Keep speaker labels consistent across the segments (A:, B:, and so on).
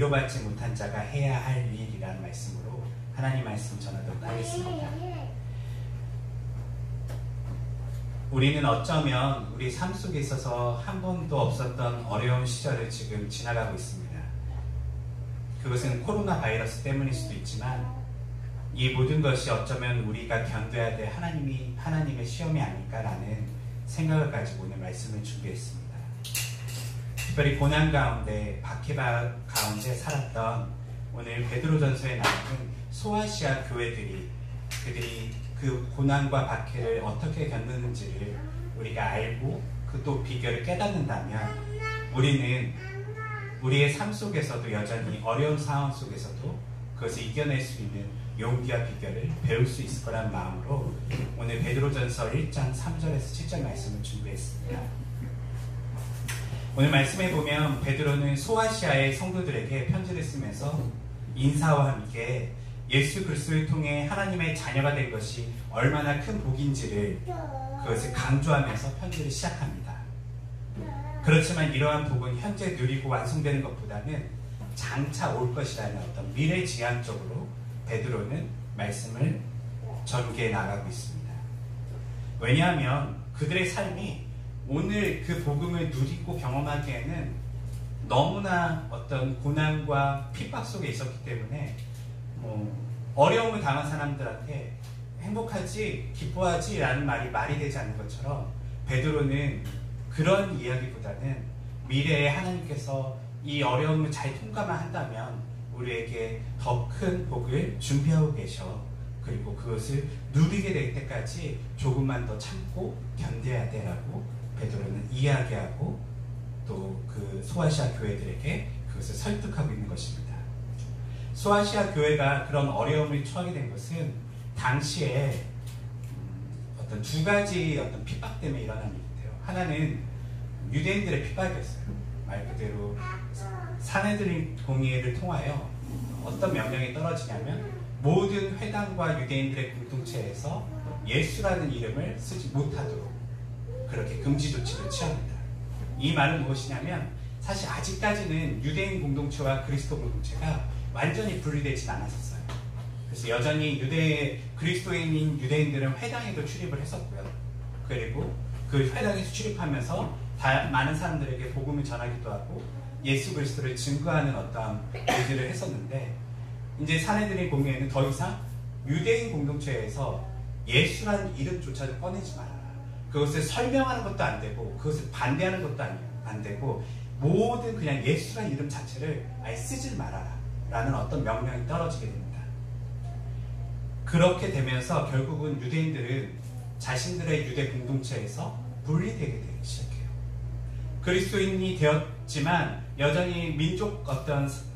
A: 위로받지 못한 자가 해야 할 일이라는 말씀으로 하나님 말씀 전하도록 하겠습니다. 우리는 어쩌면 우리 삶 속에 있어서 한 번도 없었던 어려운 시절을 지금 지나가고 있습니다. 그것은 코로나 바이러스 때문일 수도 있지만 이 모든 것이 어쩌면 우리가 견뎌야 될 하나님의 시험이 아닐까라는 생각을 가지고 오늘 말씀을 준비했습니다. 특별히 고난 가운데 박해 가운데 살았던 오늘 베드로전서에 나오는 소아시아 교회들이 그들이 그 고난과 박해를 어떻게 겪는지를 우리가 알고 그 또 비결을 깨닫는다면 우리는 우리의 삶 속에서도 여전히 어려운 상황 속에서도 그것을 이겨낼 수 있는 용기와 비결을 배울 수 있을 거란 마음으로 오늘 베드로전서 1장 3절에서 7절 말씀을 준비했습니다. 오늘 말씀에 보면 베드로는 소아시아의 성도들에게 편지를 쓰면서 인사와 함께 예수 그리스도를 통해 하나님의 자녀가 된 것이 얼마나 큰 복인지를 그것을 강조하면서 편지를 시작합니다. 그렇지만 이러한 복은 현재 누리고 완성되는 것보다는 장차 올 것이라는 어떤 미래지향적으로 베드로는 말씀을 전개해 나가고 있습니다. 왜냐하면 그들의 삶이 오늘 그 복음을 누리고 경험하기에는 너무나 어떤 고난과 핍박 속에 있었기 때문에 어려움을 당한 사람들한테 행복하지 기뻐하지 라는 말이 되지 않는 것처럼 베드로는 그런 이야기보다는 미래에 하나님께서 이 어려움을 잘 통과만 한다면 우리에게 더 큰 복을 준비하고 계셔. 그리고 그것을 누리게 될 때까지 조금만 더 참고 견뎌야 돼 라고 베드로는 이야기하고 또 그 소아시아 교회들에게 그것을 설득하고 있는 것입니다. 소아시아 교회가 그런 어려움을 처하게 된 것은 당시에 어떤 두 가지 어떤 핍박 때문에 일어난 일인데요. 하나는 유대인들의 핍박이었어요. 말 그대로 산헤드린 공의회를 통하여 어떤 명령이 떨어지냐면 모든 회당과 유대인들의 공동체에서 예수라는 이름을 쓰지 못하도록 그렇게 금지 조치를 취합니다. 이 말은 무엇이냐면 사실 아직까지는 유대인 공동체와 그리스도 공동체가 완전히 분리되진 않았었어요. 그래서 여전히 그리스도인인 유대인들은 회당에도 출입을 했었고요. 그리고 그 회당에서 출입하면서 많은 사람들에게 복음을 전하기도 하고 예수 그리스도를 증거하는 어떤 일들을 했었는데 이제 산헤드린 공의회는 더 이상 유대인 공동체에서 예수라는 이름조차도 꺼내지 말아라. 그것을 설명하는 것도 안 되고 그것을 반대하는 것도 안 되고 모든 그냥 예수라는 이름 자체를 아예 쓰지 말아라 라는 어떤 명령이 떨어지게 됩니다. 그렇게 되면서 결국은 유대인들은 자신들의 유대 공동체에서 분리되게 되기 시작해요. 그리스도인이 되었지만 여전히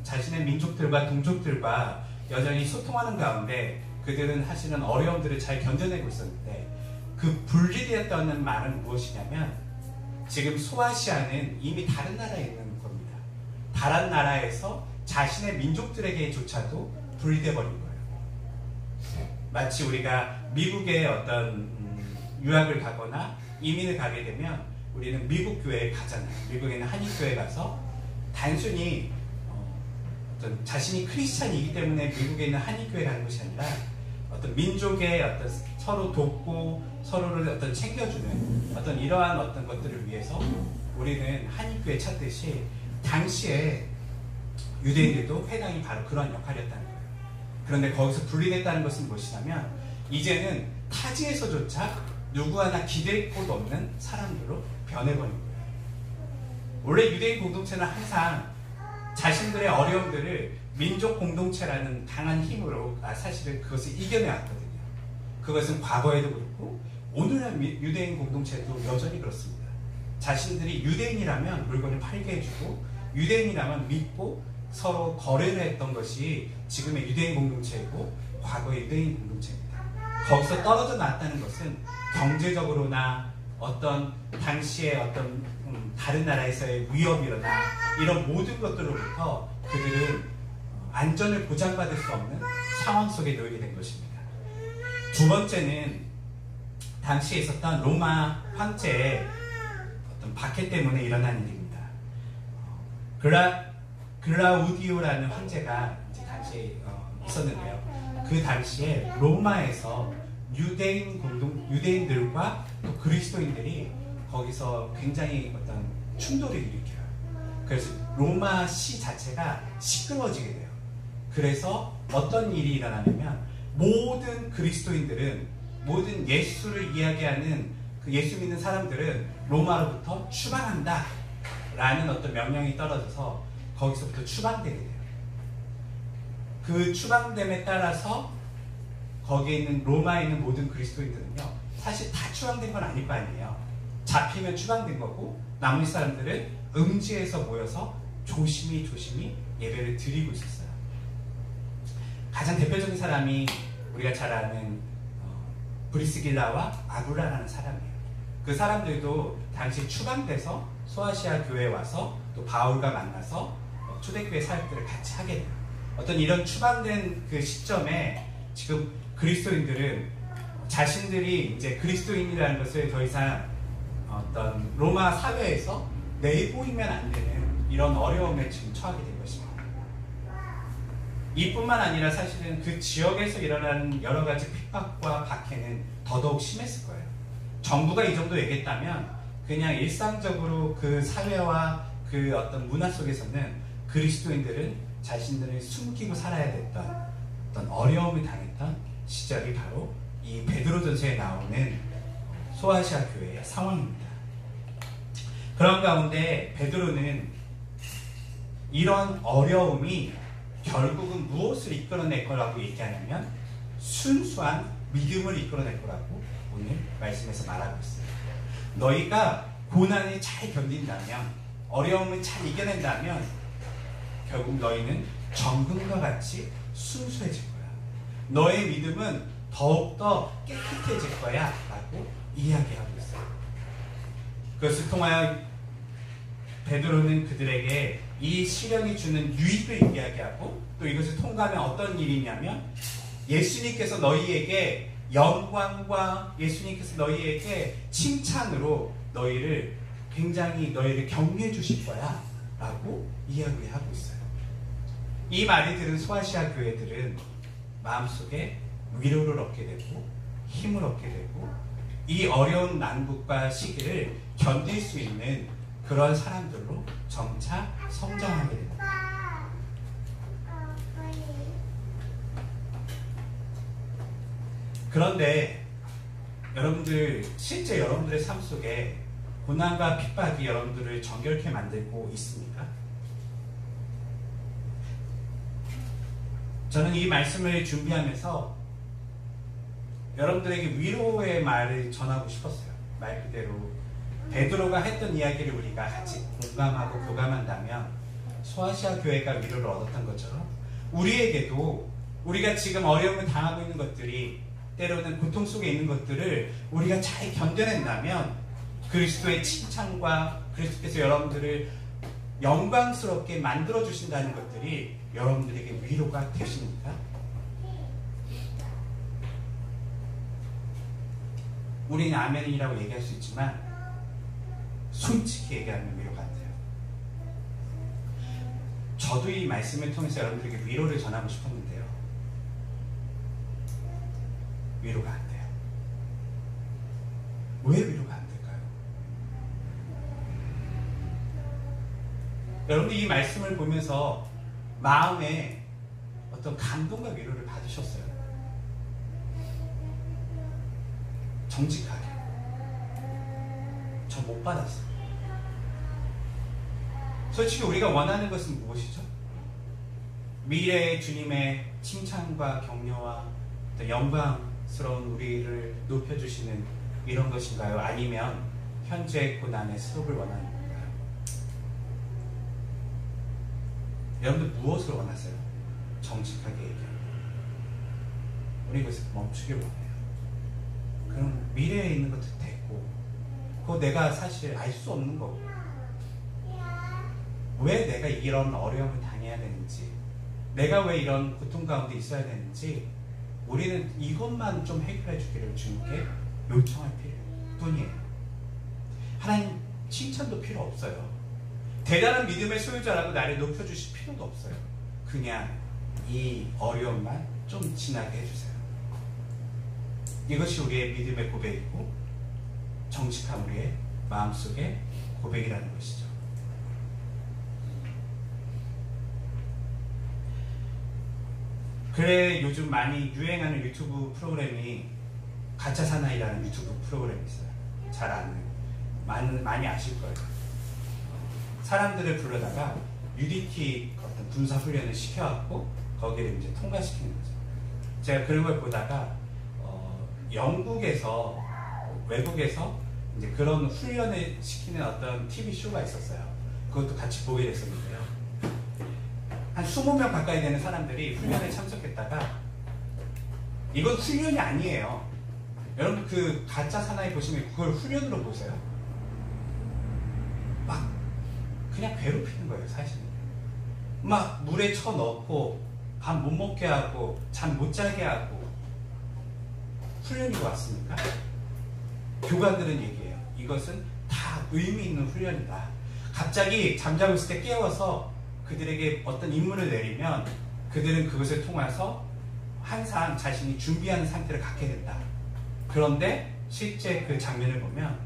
A: 자신의 민족들과 동족들과 여전히 소통하는 가운데 그들은 사실은 어려움들을 잘 견뎌내고 있었는데 그 분리되었다는 말은 무엇이냐면 지금 소아시아는 이미 다른 나라에 있는 겁니다. 다른 나라에서 자신의 민족들에게조차도 분리되어 버린 거예요. 마치 우리가 미국에 어떤 유학을 가거나 이민을 가게 되면 우리는 미국 교회에 가잖아요. 미국에 있는 한인교회에 가서 단순히 어떤 자신이 크리스찬이기 때문에 미국에 있는 한인교회에 가는 것이 아니라 어떤 민족의 어떤 서로 돕고 서로를 어떤 챙겨주는 어떤 이러한 어떤 것들을 위해서 우리는 한인교회 찾듯이 당시에 유대인들도 회당이 바로 그런 역할이었다는 거예요. 그런데 거기서 분리됐다는 것은 무엇이냐면 이제는 타지에서조차 누구 하나 기댈 곳 없는 사람들로 변해버린 거예요. 원래 유대인 공동체는 항상 자신들의 어려움들을 민족 공동체라는 강한 힘으로 사실은 그것을 이겨내왔거든요. 그것은 과거에도 그렇고 오늘날 유대인 공동체도 여전히 그렇습니다. 자신들이 유대인이라면 물건을 팔게 해주고 유대인이라면 믿고 서로 거래를 했던 것이 지금의 유대인 공동체이고 과거의 유대인 공동체입니다. 거기서 떨어져 나왔다는 것은 경제적으로나 어떤 당시에 어떤 다른 나라에서의 위협이나 이런 모든 것들로부터 그들은 안전을 보장받을 수 없는 상황 속에 놓이게 된 것입니다. 두 번째는 당시에 있었던 로마 황제의 어떤 박해 때문에 일어난 일입니다. 글라우디오라는 황제가 이제 당시에 있었는데요. 그 당시에 로마에서 유대인들과 또 그리스도인들이 거기서 굉장히 어떤 충돌을 일으켜요. 그래서 로마시 자체가 시끄러워지게 돼요. 그래서 어떤 일이 일어나냐면 모든 그리스도인들은, 모든 예수를 이야기하는 그 예수 믿는 사람들은 로마로부터 추방한다 라는 어떤 명령이 떨어져서 거기서부터 추방되게 돼요. 그 추방됨에 따라서 거기에 있는 로마에 있는 모든 그리스도인들은요, 사실 다 추방된 건 아닐 거 아니에요. 잡히면 추방된 거고 나머지 사람들은 음지에서 모여서 조심히 예배를 드리고 있었어요. 가장 대표적인 사람이 우리가 잘 아는 브리스길라와 아굴라라는 사람이에요. 그 사람들도 당시 추방돼서 소아시아 교회에 와서 또 바울과 만나서 초대교회 사역들을 같이 하게 돼요. 어떤 이런 추방된 그 시점에 지금 그리스도인들은 자신들이 이제 그리스도인이라는 것을 더 이상 어떤 로마 사회에서 내보이면 안 되는 이런 어려움에 지금 처하게 된 것입니다. 이뿐만 아니라 사실은 그 지역에서 일어나는 여러 가지 핍박과 박해는 더더욱 심했을 거예요. 정부가 이 정도 얘기했다면 그냥 일상적으로 그 사회와 그 어떤 문화 속에서는 그리스도인들은 자신들을 숨기고 살아야 됐던 어떤 어려움을 당했던 시절이 바로 이 베드로전서에 나오는 소아시아 교회의 상황입니다. 그런 가운데 베드로는 이런 어려움이 결국은 무엇을 이끌어낼 거라고 얘기하냐면 순수한 믿음을 이끌어낼 거라고 오늘 말씀에서 말하고 있어요. 너희가 고난을 잘 견딘다면, 어려움을 잘 이겨낸다면 결국 너희는 정금과 같이 순수해질 거야. 너의 믿음은 더욱더 깨끗해질 거야 라고 이야기하고 있어요. 그것을 통하여 베드로는 그들에게 이 시련이 주는 유익을 이야기하고, 또 이것을 통과하면 어떤 일이냐면 예수님께서 너희에게 영광과 예수님께서 너희에게 칭찬으로 너희를 격려해 주실 거야 라고 이야기하고 있어요. 이 말을 들은 소아시아 교회들은 마음속에 위로를 얻게 되고 힘을 얻게 되고 이 어려운 난국과 시기를 견딜 수 있는 그런 사람들로 점차 성장하게 됩니다. 그런데 여러분들, 실제 여러분들의 삶 속에 고난과 핍박이 여러분들을 정결케 만들고 있습니까? 저는 이 말씀을 준비하면서 여러분들에게 위로의 말을 전하고 싶었어요. 말 그대로 베드로가 했던 이야기를 우리가 같이 공감하고 교감한다면 소아시아 교회가 위로를 얻었던 것처럼 우리에게도 우리가 지금 어려움을 당하고 있는 것들이, 때로는 고통 속에 있는 것들을 우리가 잘 견뎌낸다면 그리스도의 칭찬과 그리스도께서 여러분들을 영광스럽게 만들어 주신다는 것들이 여러분들에게 위로가 되십니까? 우리는 아멘이라고 얘기할 수 있지만 솔직히 얘기하면 위로가 안 돼요. 저도 이 말씀을 통해서 여러분들에게 위로를 전하고 싶었는데요, 위로가 안 돼요. 왜 위로가 안 될까요? 여러분들 이 말씀을 보면서 마음에 어떤 감동과 위로를 받으셨어요? 정직하게. 저 못 받았어요. 솔직히 우리가 원하는 것은 무엇이죠? 미래의 주님의 칭찬과 격려와 영광스러운 우리를 높여주시는 이런 것인가요? 아니면 현재 고난의 스톱을 원하는 건가요? 여러분들 무엇을 원하세요? 정직하게 얘기합니다. 우리 이것을 멈추길 원해요. 그럼 미래에 있는 것도 됐고, 그거 내가 사실 알 수 없는 거고, 왜 내가 이런 어려움을 당해야 되는지, 내가 왜 이런 고통 가운데 있어야 되는지, 우리는 이것만 좀 해결해 주기를 주님께 요청할 뿐이에요. 하나님 칭찬도 필요 없어요. 대단한 믿음의 소유자라고 나를 높여주실 필요도 없어요. 그냥 이 어려움만 좀 지나게 해주세요. 이것이 우리의 믿음의 고백이고 정직한 우리의 마음속의 고백이라는 것이죠. 그래, 요즘 많이 유행하는 유튜브 프로그램이 가짜 사나이라는 유튜브 프로그램이 있어요. 잘 아는, 많이 아실 거예요. 사람들을 불러다가 UDT 어떤 군사 훈련을 시켜갖고 거기를 이제 통과시키는 거죠. 제가 그런 걸 보다가 영국에서, 외국에서 이제 그런 훈련을 시키는 어떤 TV 쇼가 있었어요. 그것도 같이 보게 됐었는데요. 한 20명 가까이 되는 사람들이 훈련에 참석했다가, 이건 훈련이 아니에요. 여러분 그 가짜 사나이 보시면 그걸 훈련으로 보세요. 막 그냥 괴롭히는 거예요, 사실은. 막 물에 쳐넣고 밥 못 먹게 하고 잠 못 자게 하고. 훈련이 왔습니까? 교관들은 얘기해요. 이것은 다 의미 있는 훈련이다. 갑자기 잠자고 있을 때 깨워서 그들에게 어떤 임무를 내리면 그들은 그것을 통해서 항상 자신이 준비하는 상태를 갖게 된다. 그런데 실제 그 장면을 보면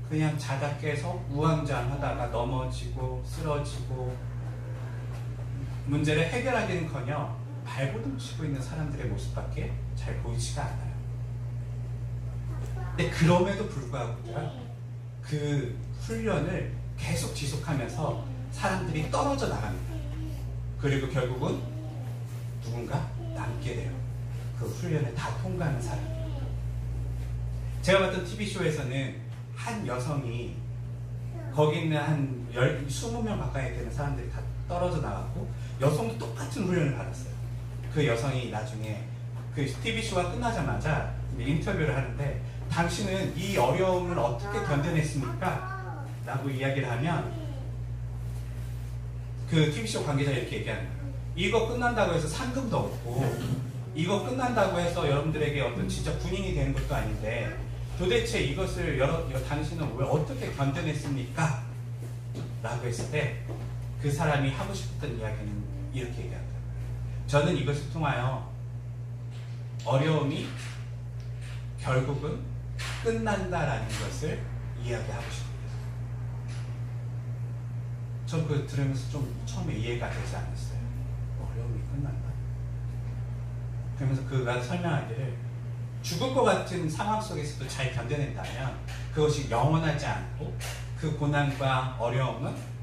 A: 그냥 자다 깨서 우왕좌왕하다가 넘어지고 쓰러지고 문제를 해결하기는커녕 발버둥 치고 있는 사람들의 모습밖에 잘 보이지가 않아요. 근데 그럼에도 불구하고 그 훈련을 계속 지속하면서 사람들이 떨어져 나갑니다. 그리고 결국은 누군가 남게 돼요. 그 훈련을 다 통과하는 사람. 제가 봤던 TV쇼에서는 한 여성이 거기 있는 한 20명 가까이 되는 사람들이 다 떨어져 나갔고 여성도 똑같은 훈련을 받았어요. 그 여성이 나중에 그 TV쇼가 끝나자마자 인터뷰를 하는데 당신은 이 어려움을 어떻게 견뎌냈습니까? 라고 이야기를 하면 그 TV쇼 관계자가 이렇게 얘기하는 거예요. 이거 끝난다고 해서 상금도 없고 이거 끝난다고 해서 여러분들에게 어떤 진짜 군인이 되는 것도 아닌데 도대체 이것을 당신은 왜 어떻게 견뎌냈습니까? 라고 했을 때 그 사람이 하고 싶었던 이야기는 이렇게 얘기합니다. 저는 이것을 통하여 어려움이 결국은 끝난다라는 것을 이야기하고 싶습니다. 전 그거 들으면서 좀 처음에 이해가 되지 않았어요. 어려움이 끝난다? 그러면서 그가 설명하기를 죽을 것 같은 상황 속에서도 잘 견뎌낸다면 그것이 영원하지 않고 그 고난과 어려움은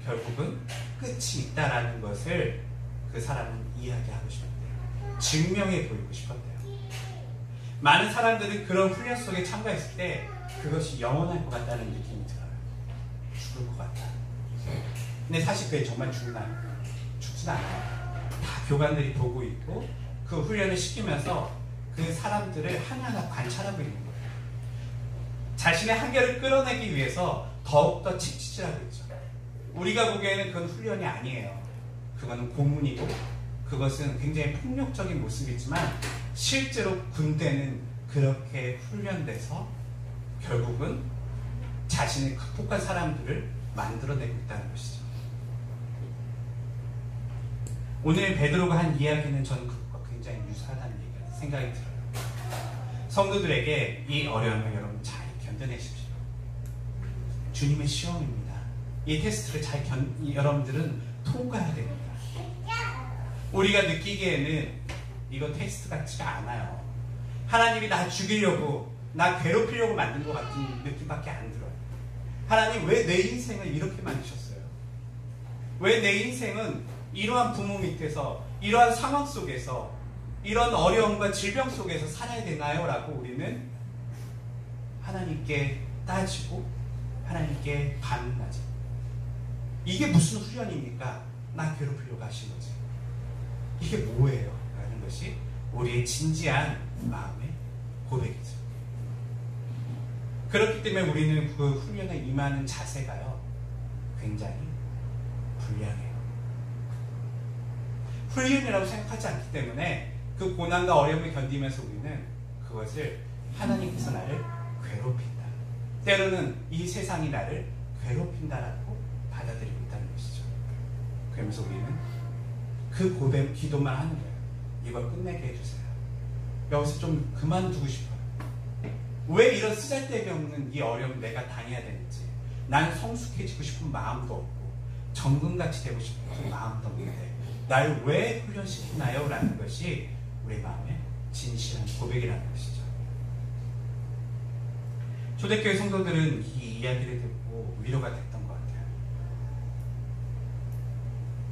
A: 결국은 끝이 있다라는 것을 그 사람은 이야기하고 싶었대요. 증명해 보이고 싶었대요. 많은 사람들은 그런 훈련 속에 참가했을 때 그것이 영원할 것 같다는 느낌이 들어요. 죽을 것 같다. 근데 사실 그게 정말 죽진 않아요. 다 교관들이 보고 있고 그 훈련을 시키면서 그 사람들을 하나하나 관찰하고 있는 거예요. 자신의 한계를 끌어내기 위해서 더욱더 칙칙질하고 있죠. 우리가 보기에는 그건 훈련이 아니에요. 그거는 고문이고 그것은 굉장히 폭력적인 모습이지만 실제로 군대는 그렇게 훈련돼서 결국은 자신을 극복한 사람들을 만들어내고 있다는 것이죠. 오늘 베드로가 한 이야기는 저는 그것과 굉장히 유사하다는 생각이 들어요. 성도들에게 이 어려움을 여러분 잘 견뎌내십시오. 주님의 시험입니다. 이 테스트를 잘 여러분들은 통과해야 됩니다. 우리가 느끼기에는 이거 테스트 같지가 않아요. 하나님이 나 죽이려고 나 괴롭히려고 만든 것 같은 느낌밖에 안 들어요. 하나님 왜 내 인생을 이렇게 만드셨어요? 왜 내 인생은 이러한 부모 밑에서 이러한 상황 속에서 이런 어려움과 질병 속에서 살아야 되나요? 라고 우리는 하나님께 따지고 하나님께 반응하죠. 이게 무슨 훈련입니까? 나 괴롭히려고 하신 거지. 이게 뭐예요? 라는 것이 우리의 진지한 마음의 고백이죠. 그렇기 때문에 우리는 그 훈련에 임하는 자세가요 굉장히 불량해요. 훈련이라고 생각하지 않기 때문에 그 고난과 어려움을 견디면서 우리는 그것을 하나님께서 나를 괴롭힌다. 때로는 이 세상이 나를 괴롭힌다라고 받아들입니다. 그러면서 우리는 그 고백 기도만 하는 거예요. 이걸 끝내게 해주세요. 여기서 좀 그만두고 싶어요. 왜 이런 쓰잘데기 없는 이 어려움을 내가 당해야 되는지. 나는 성숙해지고 싶은 마음도 없고 정금같이 되고 싶은 마음도 없는데 날 왜 훈련시키나요? 라는 것이 우리 마음의 진실한 고백이라는 것이죠. 초대교회 성도들은 이 이야기를 듣고 위로가 됐던 것 같아요.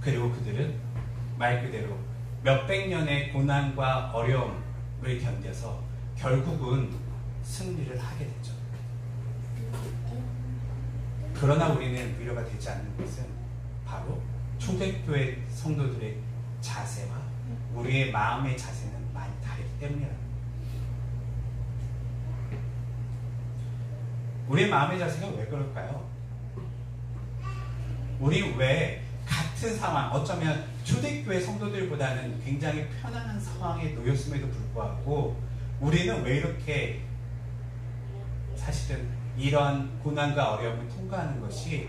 A: 그리고 그들은 말 그대로 몇백 년의 고난과 어려움을 견뎌서 결국은 승리를 하게 됐죠. 그러나 우리는 위로가 되지 않는 것은 바로 초대교회 성도들의 자세와 우리의 마음의 자세는 많이 다르기 때문이라는 거예요. 우리의 마음의 자세가 왜 그럴까요? 우리 왜 같은 상황, 어쩌면 초대교회 성도들보다는 굉장히 편안한 상황에 놓였음에도 불구하고 우리는 왜 이렇게 사실은 이런 고난과 어려움을 통과하는 것이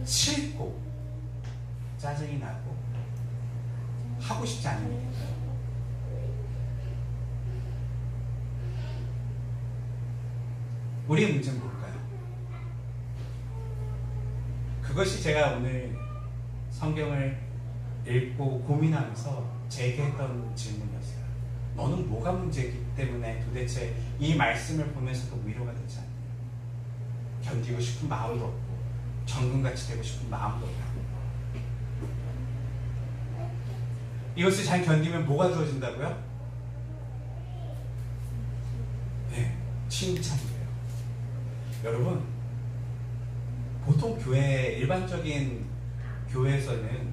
A: 싫고 짜증이 나고 하고 싶지 않은 일인가요? 우리의 문제는 뭘까요? 그것이 제가 오늘 성경을 읽고 고민하면서 제게 했던 질문이었어요. 너는 뭐가 문제이기 때문에 도대체 이 말씀을 보면서도 위로가 되지 않느냐? 견디고 싶은 마음도 없고 정금같이 되고 싶은 마음도 없고 이것을 잘 견디면 뭐가 주어진다고요? 네, 칭찬이에요. 여러분, 보통 교회, 일반적인 교회에서는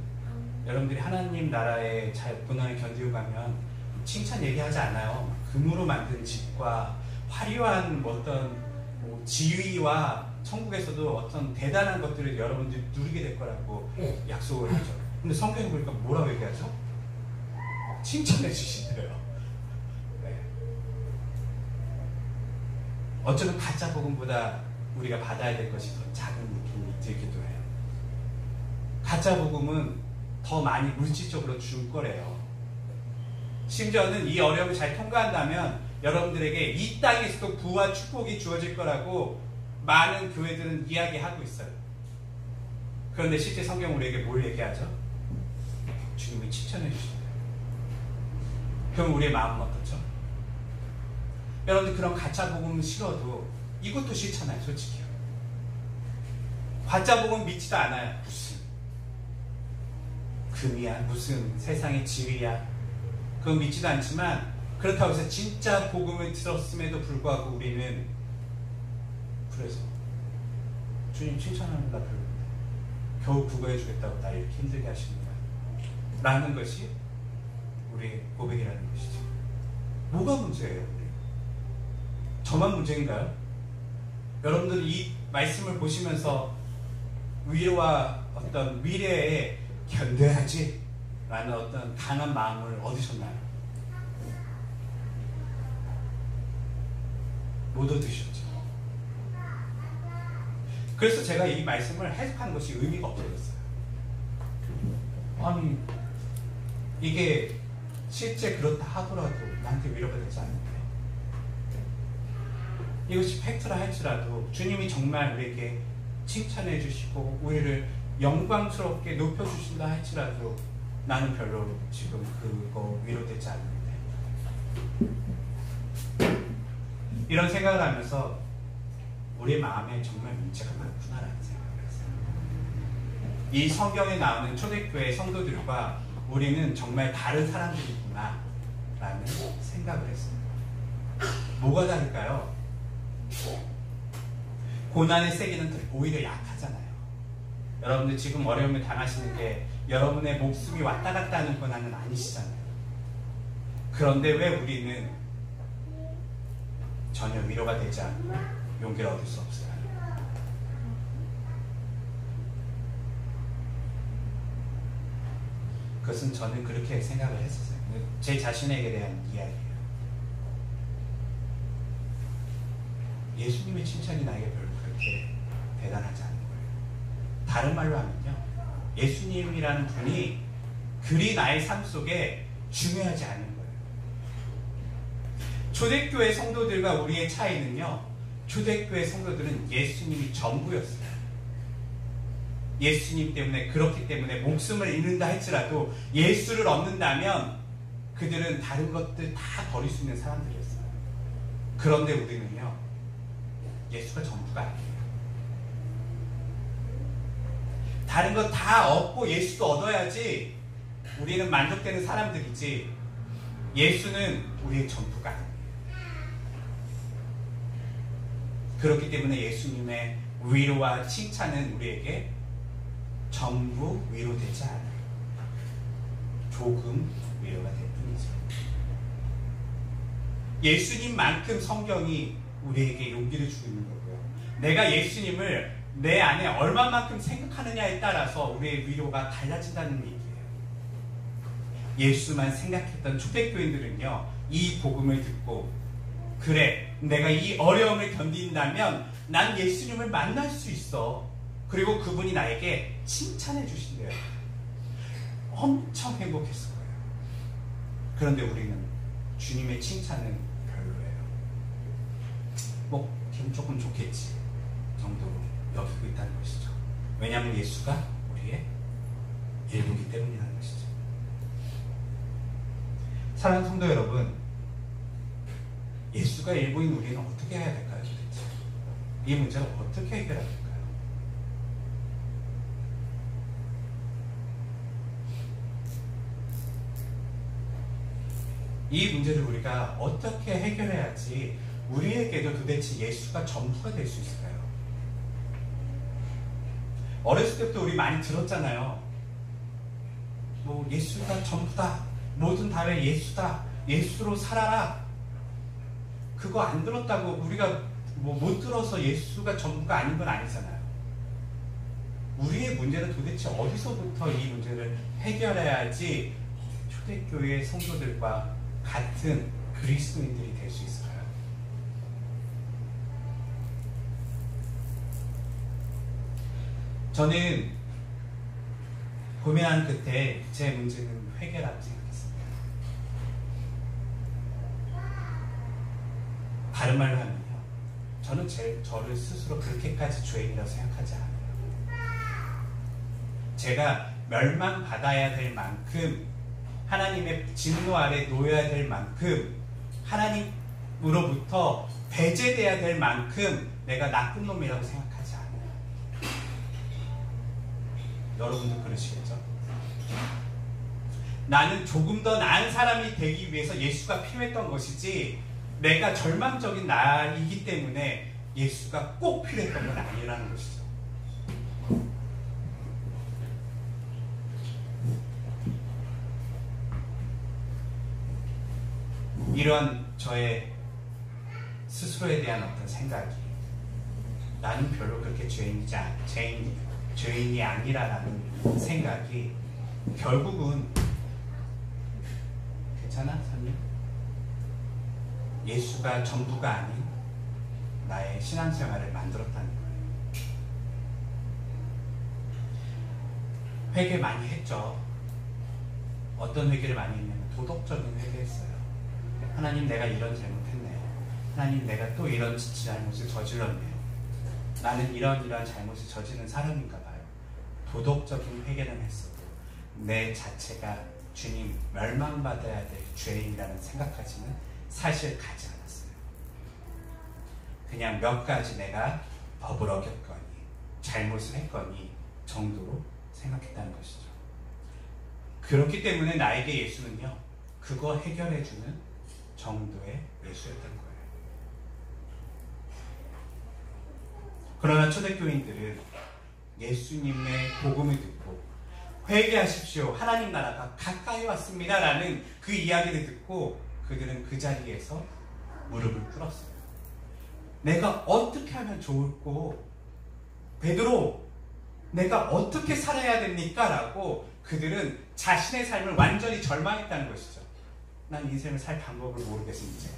A: 여러분들이 하나님 나라에 잘 고난을 견디고 가면 칭찬 얘기하지 않아요. 금으로 만든 집과 화려한 어떤 지위와 천국에서도 어떤 대단한 것들을 여러분들이 누리게 될 거라고 약속을 하죠. 근데 성경에 보니까 뭐라고 얘기하죠? 칭찬해 주시더래요. 네. 어쩌면 가짜 복음보다 우리가 받아야 될 것이 더 작은 느낌이 들기도 해요. 가짜 복음은 더 많이 물질적으로 줄 거래요. 심지어는 이 어려움을 잘 통과한다면 여러분들에게 이 땅에서도 부와 축복이 주어질 거라고 많은 교회들은 이야기하고 있어요. 그런데 실제 성경 우리에게 뭘 얘기하죠? 주님이 칭찬해 주신대요. 그럼 우리의 마음은 어떻죠? 여러분들 그런 가짜 복음 싫어도 이것도 싫잖아요, 솔직히요. 가짜 복음 믿지도 않아요. 무슨 금이야, 무슨 세상의 지위야, 그건 믿지도 않지만 그렇다고 해서 진짜 복음을 들었음에도 불구하고 우리는 그래서 주님 칭찬하는 나 별로 겨우 구거해 주겠다고 나 이렇게 힘들게 하시는구나 라는 것이 우리의 고백이라는 것이죠. 뭐가 문제예요? 우리? 저만 문제인가요? 여러분들 이 말씀을 보시면서 위로와 어떤 미래에 견뎌야지 라는 어떤 강한 마음을 얻으셨나요? 못 얻으셨죠. 그래서 제가 이 말씀을 해석하는 것이 의미가 없어졌어요. 아니 이게 실제 그렇다 하더라도 나한테 위로가 되지 않는데 이것이 팩트라 할지라도 주님이 정말 우리에게 칭찬해 주시고 우리를 영광스럽게 높여주신다 할지라도 나는 별로 지금 그거 위로되지 않는데 이런 생각을 하면서 우리 마음에 정말 문제가 많구나라는 생각을 했어요. 이 성경에 나오는 초대교회 성도들과 우리는 정말 다른 사람들이구나 라는 생각을 했어요. 뭐가 다를까요? 고난의 세기는 오히려 약하잖아요. 여러분들 지금 어려움을 당하시는 게 여러분의 목숨이 왔다 갔다 하는 고난은 아니시잖아요. 그런데 왜 우리는 전혀 위로가 되지 않고 용기를 얻을 수 없어요? 그것은 저는 그렇게 생각을 했었어요. 제 자신에게 대한 이야기예요. 예수님의 칭찬이 나에게 별로 그렇게 대단하지 않은 거예요. 다른 말로 하면요, 예수님이라는 분이 그리 나의 삶 속에 중요하지 않은 거예요. 초대교회 성도들과 우리의 차이는요, 초대교회 성도들은 예수님이 전부였어요. 예수님 때문에, 그렇기 때문에 목숨을 잃는다 할지라도 예수를 얻는다면 그들은 다른 것들 다 버릴 수 있는 사람들이었어요. 그런데 우리는요, 예수가 전부가 아니에요. 다른 것 다 얻고 예수도 얻어야지 우리는 만족되는 사람들이지, 예수는 우리의 전부가 아니에요. 그렇기 때문에 예수님의 위로와 칭찬은 우리에게 전부 위로되지 않아요. 조금 위로가 될 뿐이죠. 예수님만큼 성경이 우리에게 용기를 주고 있는 거고요. 내가 예수님을 내 안에 얼마만큼 생각하느냐에 따라서 우리의 위로가 달라진다는 얘기예요. 예수만 생각했던 초대교인들은요, 이 복음을 듣고, 그래, 내가 이 어려움을 견딘다면 난 예수님을 만날 수 있어. 그리고 그분이 나에게 칭찬해 주신대요. 엄청 행복했을 거예요. 그런데 우리는 주님의 칭찬은 별로예요. 뭐 기분 조금 좋겠지 정도로 여기고 있다는 것이죠. 왜냐하면 예수가 우리의 일부이기 때문이라는 것이죠. 사랑하는 성도 여러분, 예수가 일부인 우리는 어떻게 해야 될까요? 도대체 이 문제를 어떻게 해결해야 될까요? 이 문제를 우리가 어떻게 해결해야지 우리에게도 도대체 예수가 전부가 될 수 있을까요? 어렸을 때부터 우리 많이 들었잖아요. 뭐 예수가 전부다. 모든 다음에 예수다. 예수로 살아라. 그거 안 들었다고 우리가 뭐 못 들어서 예수가 전부가 아닌 건 아니잖아요. 우리의 문제는 도대체 어디서부터 이 문제를 해결해야지 초대교회 성도들과 같은 그리스도인들이 될 수 있을까요? 저는 고민한 끝에 제 문제는 회개라고 생각했습니다. 다른 말로 하면요, 저는 저를 스스로 그렇게까지 죄인이라고 생각하지 않아요. 제가 멸망받아야 될 만큼, 하나님의 진노 아래 놓여야 될 만큼, 하나님으로부터 배제돼야 될 만큼 내가 나쁜 놈이라고 생각하지 않아요. 여러분도 그러시겠죠? 나는 조금 더 나은 사람이 되기 위해서 예수가 필요했던 것이지, 내가 절망적인 나이기 때문에 예수가 꼭 필요했던 건 아니라는 것이죠. 이런 저의 스스로에 대한 어떤 생각이, 나는 별로 그렇게 죄인이 아니라는 생각이 결국은, 괜찮아? 선님? 예수가 전부가 아닌 나의 신앙생활을 만들었다는 거예요. 회개 많이 했죠. 어떤 회개를 많이 했냐면 도덕적인 회개했어요. 하나님, 내가 이런 잘못했네요. 하나님, 내가 또 이런 잘못을 저질렀네요. 나는 이런 잘못을 저지른 사람인가 봐요. 도덕적인 회개는 했어도 내 자체가 주님 멸망받아야 될 죄인이라는 생각까지는 사실 가지 않았어요. 그냥 몇 가지 내가 법을 어겼거니 잘못을 했거니 정도로 생각했다는 것이죠. 그렇기 때문에 나에게 예수는요, 그거 해결해주는 정도의 예수였던 거예요. 그러나 초대교인들은 예수님의 복음을 듣고 회개하십시오, 하나님 나라가 가까이 왔습니다 라는 그 이야기를 듣고 그들은 그 자리에서 무릎을 꿇었어요. 내가 어떻게 하면 좋을꼬? 베드로, 내가 어떻게 살아야 됩니까? 라고 그들은 자신의 삶을 완전히 절망했다는 것이죠. 난 인생을 살 방법을 모르겠어. 이제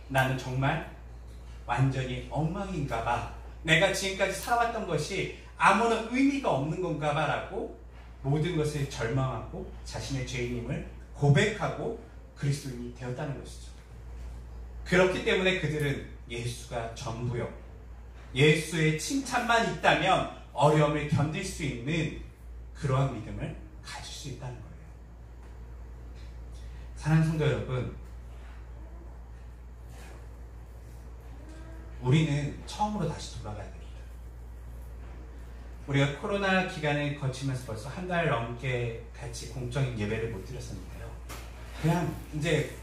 A: 나는 정말 완전히 엉망인가 봐. 내가 지금까지 살아왔던 것이 아무런 의미가 없는 건가 봐 라고 모든 것을 절망하고 자신의 죄인임을 고백하고 그리스도인이 되었다는 것이죠. 그렇기 때문에 그들은 예수가 전부요, 예수의 칭찬만 있다면 어려움을 견딜 수 있는 그러한 믿음을 가질 수 있다는 거예요. 사랑하는 성도 여러분, 우리는 처음으로 다시 돌아가야 됩니다. 우리가 코로나 기간을 거치면서 벌써 한 달 넘게 같이 공적인 예배를 못 드렸었는데요. 그냥 이제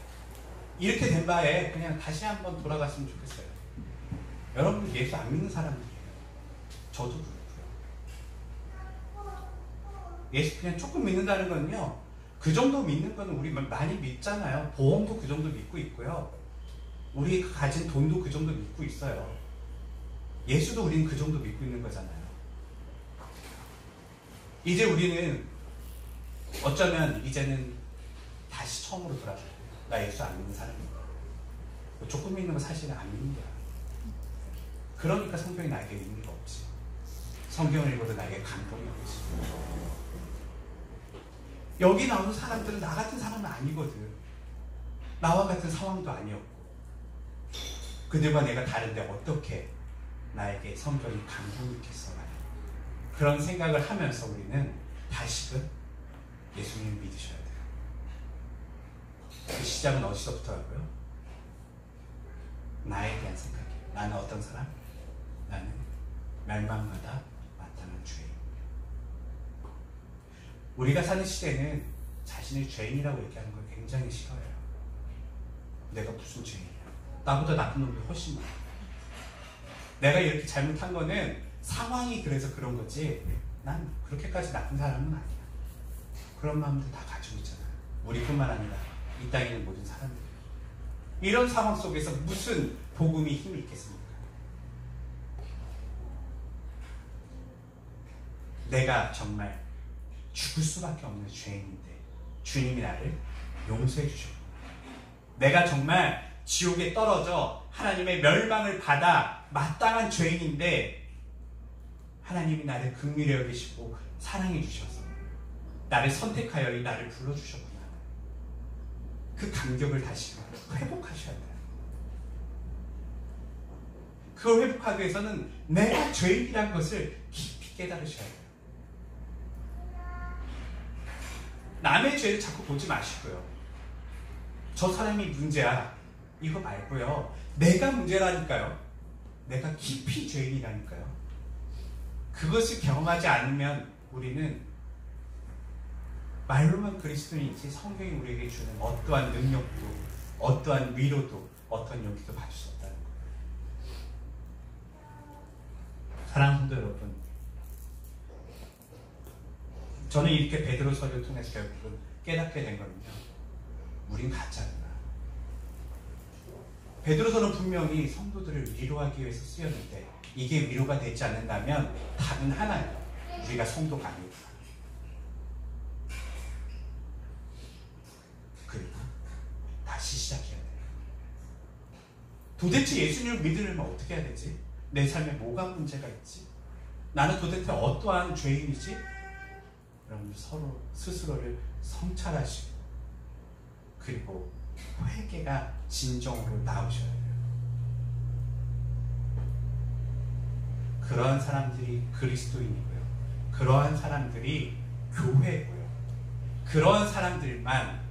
A: 이렇게 된 바에 그냥 다시 한번 돌아갔으면 좋겠어요. 여러분 예수 안 믿는 사람들이에요. 저도 그렇고요. 예수 그냥 조금 믿는다는 건요, 그 정도 믿는 건 우리 많이 믿잖아요. 보험도 그 정도 믿고 있고요. 우리 가진 돈도 그 정도 믿고 있어요. 예수도 우리는 그 정도 믿고 있는 거잖아요. 이제 우리는 어쩌면 이제는 다시 처음으로 돌아가요. 나 예수 안 믿는 사람이야. 조금 믿는 거 사실은 안 믿는 거야. 그러니까 성경이 나에게 의미가 없지. 성경을 읽어도 나에게 감동이 없지. 여기 나오는 사람들은 나 같은 사람은 아니거든. 나와 같은 상황도 아니었고. 그들과 내가 다른데 어떻게 나에게 성경이 감동이 있겠어. 그런 생각을 하면서 우리는 다시금 예수님을 믿으셔야 돼요. 그 시작은 어디서부터 하고요? 나에 대한 생각이에요. 나는 어떤 사람? 나는 멸망마다 마땅한 죄인. 우리가 사는 시대는 자신을 죄인이라고 얘기하는 걸 굉장히 싫어해요. 내가 무슨 죄인이야? 나보다 나쁜 놈이 훨씬 많아. 내가 이렇게 잘못한 거는 상황이 그래서 그런 거지 난 그렇게까지 나쁜 사람은 아니야. 그런 마음들 다 가지고 있잖아요. 우리뿐만 아니라 이 땅에 있는 모든 사람들. 이런 상황 속에서 무슨 복음이 힘이 있겠습니까? 내가 정말 죽을 수밖에 없는 죄인인데 주님이 나를 용서해 주셨구나. 내가 정말 지옥에 떨어져 하나님의 멸망을 받아 마땅한 죄인인데 하나님이 나를 긍휼히 여기시고 사랑해 주셔서 나를 선택하여 이 나를 불러주셨구나. 그 감격을 다시 회복하셔야 돼요. 그걸 회복하기 위해서는 내가 죄인이라는 것을 깊이 깨달으셔야 돼요. 남의 죄를 자꾸 보지 마시고요. 저 사람이 문제야 이거 말고요. 내가 문제라니까요. 내가 깊이 죄인이라니까요. 그것을 경험하지 않으면 우리는 말로만 그리스도인이지 성경이 우리에게 주는 어떠한 능력도 어떠한 위로도 어떠한 용기도 받을 수 없다는 거예요. 사랑하는 성도 여러분, 저는 이렇게 베드로서를 통해서 결국은 깨닫게 된 거는요, 우린 가짜구나. 베드로서는 분명히 성도들을 위로하기 위해서 쓰였는데 이게 위로가 되지 않는다면 답은 하나예요. 우리가 성도가 아니구나. 그리고 다시 시작해야 돼요. 도대체 예수님을 믿으려면 어떻게 해야 되지? 내 삶에 뭐가 문제가 있지? 나는 도대체 어떠한 죄인이지? 여러분들 서로 스스로를 성찰하시고 그리고 회개가 진정으로 나오셔야 돼요. 그러한 사람들이 그리스도인이고요. 그러한 사람들이 교회고요. 그러한 사람들만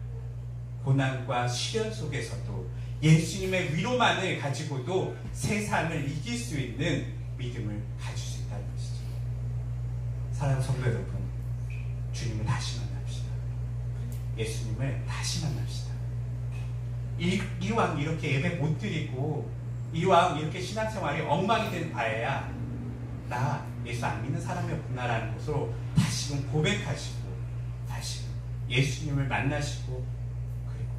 A: 고난과 시련 속에서도 예수님의 위로만을 가지고도 세상을 이길 수 있는 믿음을 가질 수 있다는 것이죠. 사랑하는 성도 여러분, 주님을 다시 만납시다. 예수님을 다시 만납시다. 이왕 이렇게 예배 못 드리고 이왕 이렇게 신앙생활이 엉망이 된 바에야 나 예수 안 믿는 사람이었구나라는 것으로 다시금 고백하시고 다시금 예수님을 만나시고 그리고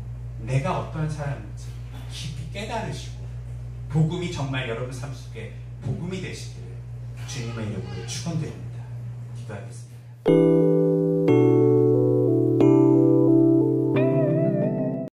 A: 내가 어떠한 사람인지 깊이 깨달으시고 복음이 정말 여러분 삶 속에 복음이 되시기를 주님의 이름으로 축원드립니다. 기도하겠습니다.